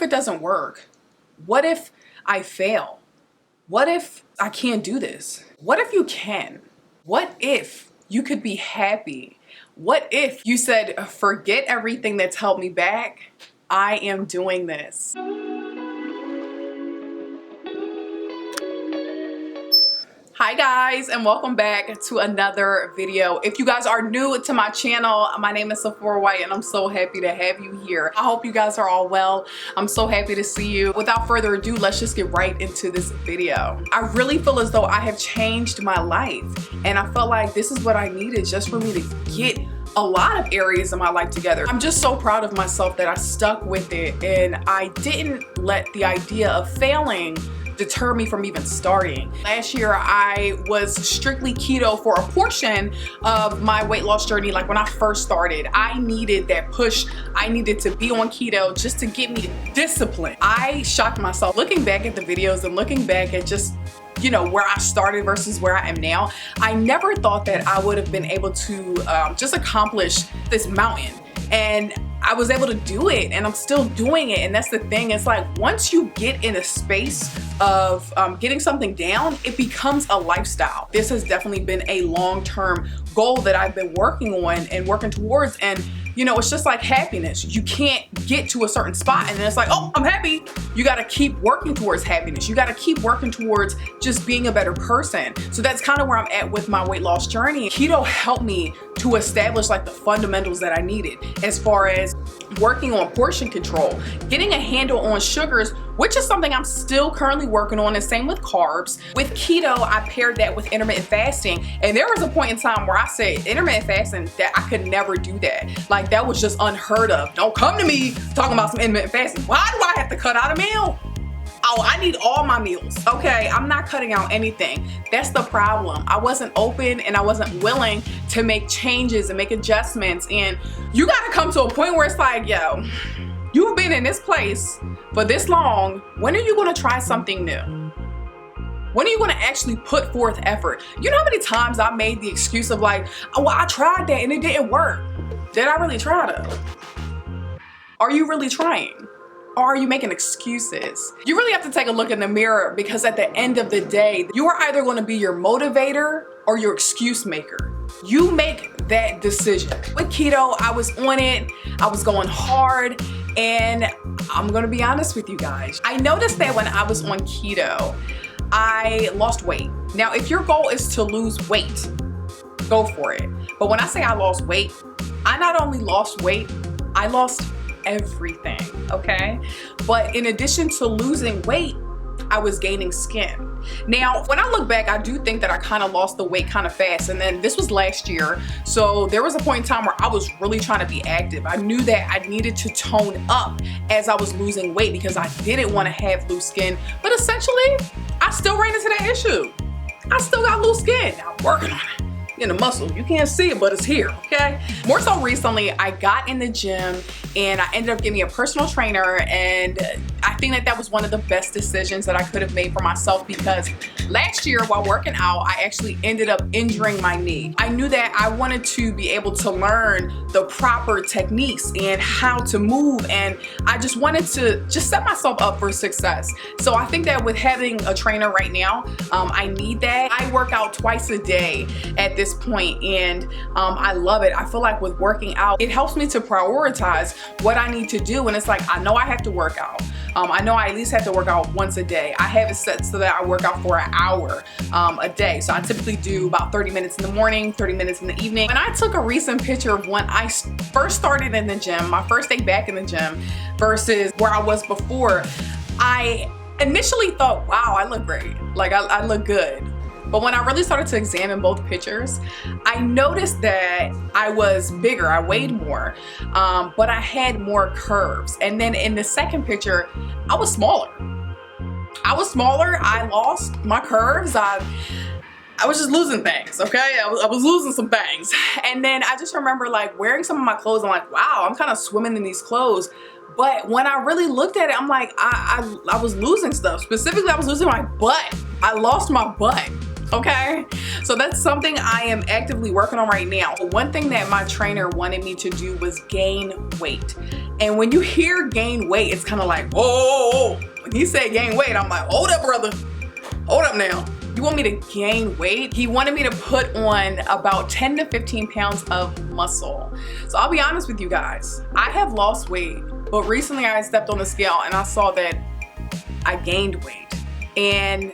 it doesn't work? What if I fail? What if I can't do this? What if you can? What if you could be happy? What if you said, forget everything that's held me back? I am doing this. Hi guys, and welcome back to another video. If you guys are new to my channel, my name is Sephora White and I'm so happy to have you here. I hope you guys are all well. I'm so happy to see you. Without further ado, let's just get right into this video. I really feel as though I have changed my life, and I felt like this is what I needed just for me to get a lot of areas of my life together. I'm just so proud of myself that I stuck with it and I didn't let the idea of failing deter me from even starting. Last year, I was strictly keto for a portion of my weight loss journey. Like when I first started, I needed that push. I needed to be on keto just to get me disciplined. I shocked myself looking back at the videos and looking back at just, you know, where I started versus where I am now. I never thought that I would have been able to just accomplish this mountain. And I was able to do it, and I'm still doing it. And that's the thing. It's like once you get in a space of getting something down, it becomes a lifestyle. This has definitely been a long-term goal that I've been working on and working towards. And you know, it's just like happiness. You can't get to a certain spot and then it's like, oh, I'm happy. You got to keep working towards happiness. You got to keep working towards just being a better person. So that's kind of where I'm at with my weight loss journey. Keto helped me to establish like the fundamentals that I needed as far as working on portion control, getting a handle on sugars, which is something I'm still currently working on, and same with carbs. With keto, I paired that with intermittent fasting, and there was a point in time where I said intermittent fasting that I could never do that. Like that was just unheard of. Don't come to me talking about some intermittent fasting. Why do I have to cut out a meal? Oh, I need all my meals. Okay, I'm not cutting out anything. That's the problem. I wasn't open and I wasn't willing to make changes and make adjustments. And you gotta come to a point where it's like, yo, you've been in this place for this long. When are you gonna try something new? When are you gonna actually put forth effort? You know how many times I made the excuse of like, oh, well, I tried that and it didn't work. Did I really try though? Are you really trying? Or are you making excuses? You really have to take a look in the mirror, because at the end of the day, you are either gonna be your motivator or your excuse maker. You make that decision. With keto, I was on it, I was going hard, and I'm gonna be honest with you guys. I noticed that when I was on keto, I lost weight. Now, if your goal is to lose weight, go for it. But when I say I lost weight, I not only lost weight, I lost everything, okay? But in addition to losing weight, I was gaining skin. Now, when I look back, I do think that I kind of lost the weight kind of fast. And then this was last year. So there was a point in time where I was really trying to be active. I knew that I needed to tone up as I was losing weight because I didn't want to have loose skin. But essentially, I still ran into that issue. I still got loose skin. I'm working on it. In the muscle, you can't see it, but it's here, okay? More so recently, I got in the gym and I ended up getting a personal trainer, and I think that that was one of the best decisions that I could have made for myself, because last year while working out, I actually ended up injuring my knee. I knew that I wanted to be able to learn the proper techniques and how to move, and I just wanted to just set myself up for success. So I think that with having a trainer right now, I need that. I work out twice a day at this point, and I love it. I feel like with working out, it helps me to prioritize what I need to do. And it's like, I know I have to work out. I know I at least have to work out once a day. I have it set so that I work out for an hour a day. So I typically do about 30 minutes in the morning, 30 minutes in the evening. When I took a recent picture of when I first started in the gym, my first day back in the gym versus where I was before, I initially thought, wow, I look great. Like I look good. But when I really started to examine both pictures, I noticed that I was bigger, I weighed more, but I had more curves. And then in the second picture, I was smaller. I lost my curves. I was just losing things, okay? I was losing some things. And then I just remember like wearing some of my clothes. I'm like, wow, I'm kind of swimming in these clothes. But when I really looked at it, I'm like, I was losing stuff. Specifically, I was losing my butt. I lost my butt. Okay, so that's something I am actively working on right now. One thing that my trainer wanted me to do was gain weight. And when you hear gain weight, it's kind of like, whoa. When he said gain weight, I'm like, hold up, brother. Hold up now. You want me to gain weight? He wanted me to put on about 10 to 15 pounds of muscle. So I'll be honest with you guys. I have lost weight, but recently I stepped on the scale and I saw that I gained weight. And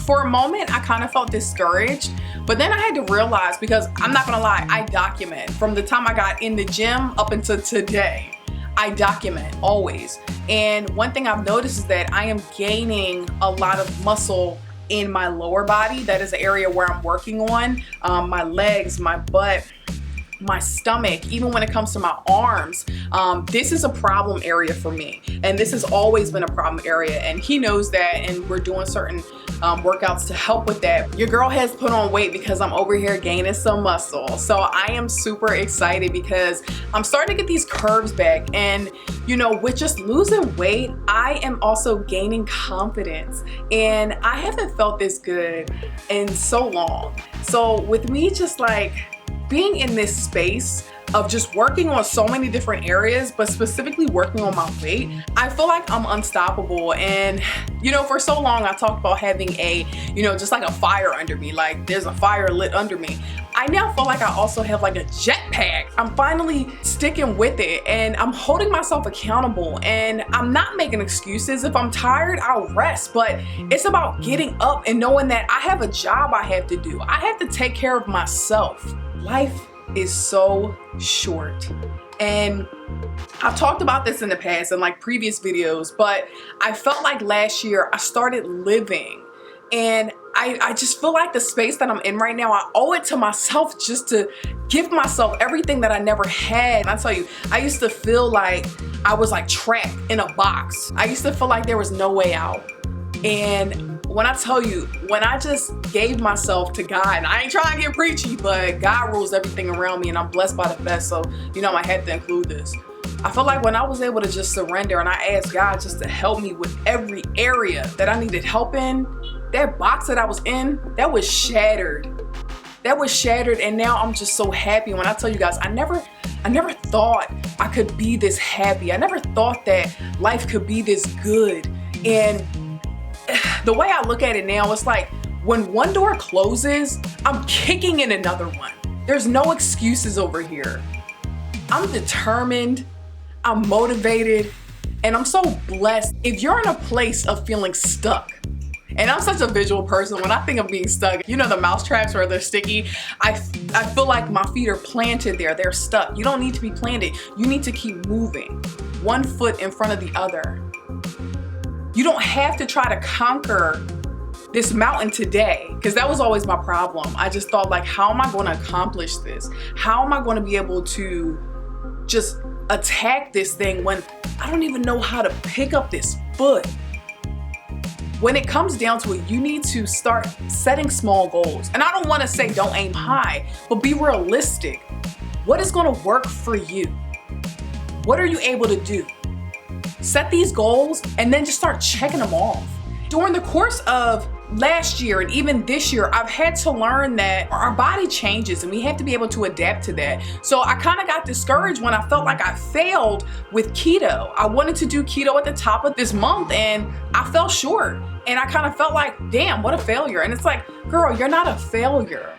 for a moment, I kind of felt discouraged, but then I had to realize, because I'm not gonna lie, I document from the time I got in the gym up until today. I document always. And one thing I've noticed is that I am gaining a lot of muscle in my lower body. That is the area where I'm working on. My legs, my butt, my stomach, even when it comes to my arms. This is a problem area for me. And this has always been a problem area. And he knows that, and we're doing certain workouts to help with that. Your girl has put on weight because I'm over here gaining some muscle. So I am super excited because I'm starting to get these curves back. And you know, with just losing weight, I am also gaining confidence. And I haven't felt this good in so long. So with me just like being in this space of just working on so many different areas, but specifically working on my weight, I feel like I'm unstoppable. And you know, for so long I talked about having a, you know, just like a fire under me, like there's a fire lit under me. I now feel like I also have like a jetpack. I'm finally sticking with it and I'm holding myself accountable, and I'm not making excuses. If I'm tired, I'll rest, but it's about getting up and knowing that I have a job I have to do. I have to take care of myself. Life is so short. And I've talked about this in the past in like previous videos, but I felt like last year I started living, and I just feel like the space that I'm in right now, I owe it to myself just to give myself everything that I never had. And I tell you, I used to feel like I was like trapped in a box. I used to feel like there was no way out. And when I tell you, when I just gave myself to God, and I ain't trying to get preachy, but God rules everything around me and I'm blessed by the best. So, you know, I had to include this. I feel like when I was able to just surrender and I asked God just to help me with every area that I needed help in, that box that I was in, that was shattered. That was shattered, and now I'm just so happy. When I tell you guys, I never thought I could be this happy. I never thought that life could be this good. And the way I look at it now, it's like when one door closes, I'm kicking in another one. There's no excuses over here. I'm determined, I'm motivated, and I'm so blessed. If you're in a place of feeling stuck, and I'm such a visual person, when I think of being stuck, you know the mouse traps where they're sticky? I feel like my feet are planted there, they're stuck. You don't need to be planted, you need to keep moving, one foot in front of the other. You don't have to try to conquer this mountain today, because that was always my problem. I just thought like, how am I going to accomplish this? How am I going to be able to just attack this thing when I don't even know how to pick up this foot? When it comes down to it, you need to start setting small goals. And I don't want to say don't aim high, but be realistic. What is going to work for you? What are you able to do? Set these goals and then just start checking them off. During the course of last year and even this year, I've had to learn that our body changes and we have to be able to adapt to that. So I kind of got discouraged when I felt like I failed with keto. I wanted to do keto at the top of this month and I fell short. And I kind of felt like, damn, what a failure. And it's like, girl, you're not a failure.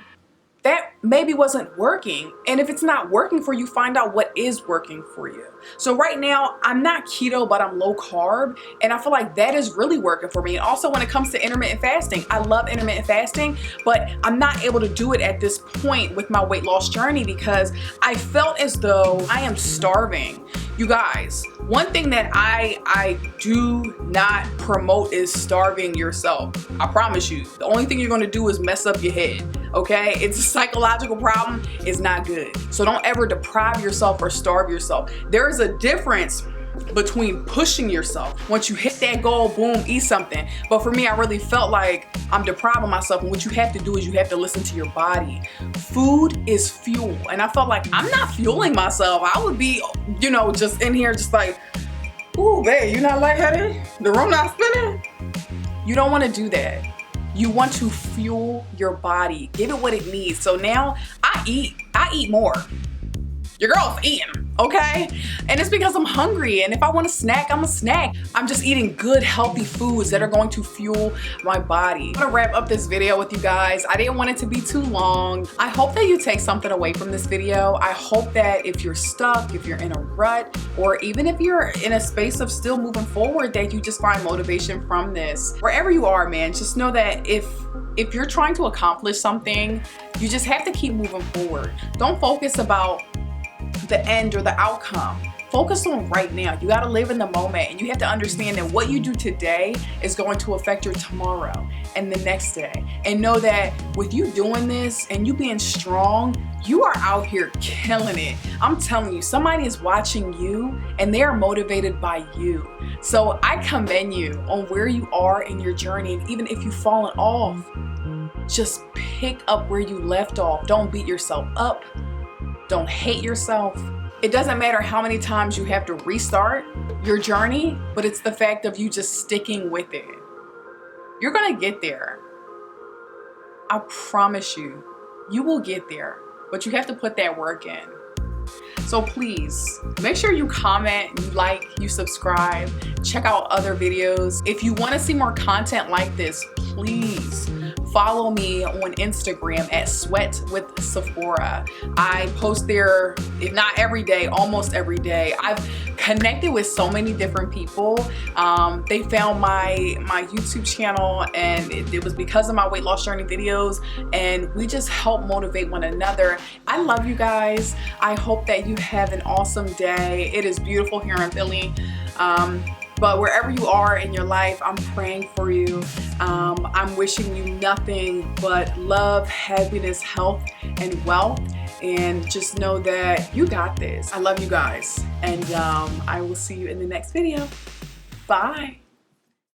That maybe wasn't working. And if it's not working for you, find out what is working for you. So right now, I'm not keto, but I'm low carb. And I feel like that is really working for me. And also when it comes to intermittent fasting, I love intermittent fasting, but I'm not able to do it at this point with my weight loss journey because I felt as though I am starving. You guys, one thing that I do not promote is starving yourself. I promise you. The only thing you're going to do is mess up your head. Okay? It's a psychological problem. It's not good. So don't ever deprive yourself or starve yourself. There is a difference between pushing yourself. Once you hit that goal, boom, eat something. But for me, I really felt like I'm depriving myself. And what you have to do is you have to listen to your body. Food is fuel. And I felt like I'm not fueling myself. I would be, you know, just in here just like, ooh, babe, you not lightheaded? The room not spinning? You don't want to do that. You want to fuel your body, give it what it needs. So now I eat more. Your girl's eating, okay? And it's because I'm hungry, and if I want a snack, I'm a snack. I'm just eating good, healthy foods that are going to fuel my body. I'm gonna wrap up this video with you guys. I didn't want it to be too long. I hope that you take something away from this video. I hope that if you're stuck, if you're in a rut, or even if you're in a space of still moving forward, that you just find motivation from this. Wherever you are, man, just know that if you're trying to accomplish something, you just have to keep moving forward. Don't focus about the end or the outcome. Focus on right now. You got to live in the moment, and you have to understand that what you do today is going to affect your tomorrow and the next day. And know that with you doing this and you being strong, you are out here killing it. I'm telling you, somebody is watching you and they are motivated by you. So I commend you on where you are in your journey. And even if you've fallen off, just pick up where you left off. Don't beat yourself up. Don't hate yourself. It doesn't matter how many times you have to restart your journey, but it's the fact of you just sticking with it. You're gonna get there. I promise you, you will get there, but you have to put that work in. So please, make sure you comment, you like, you subscribe, check out other videos. If you wanna see more content like this, please follow me on Instagram at Sweat with Sephora. I post there, if not every day, almost every day. I've connected with so many different people. They found my YouTube channel, and it was because of my weight loss journey videos, and we just help motivate one another. I love you guys. I hope that you have an awesome day. It is beautiful here in Philly. But wherever you are in your life, I'm praying for you. I'm wishing you nothing but love, happiness, health, and wealth. And just know that you got this. I love you guys. And I will see you in the next video. Bye.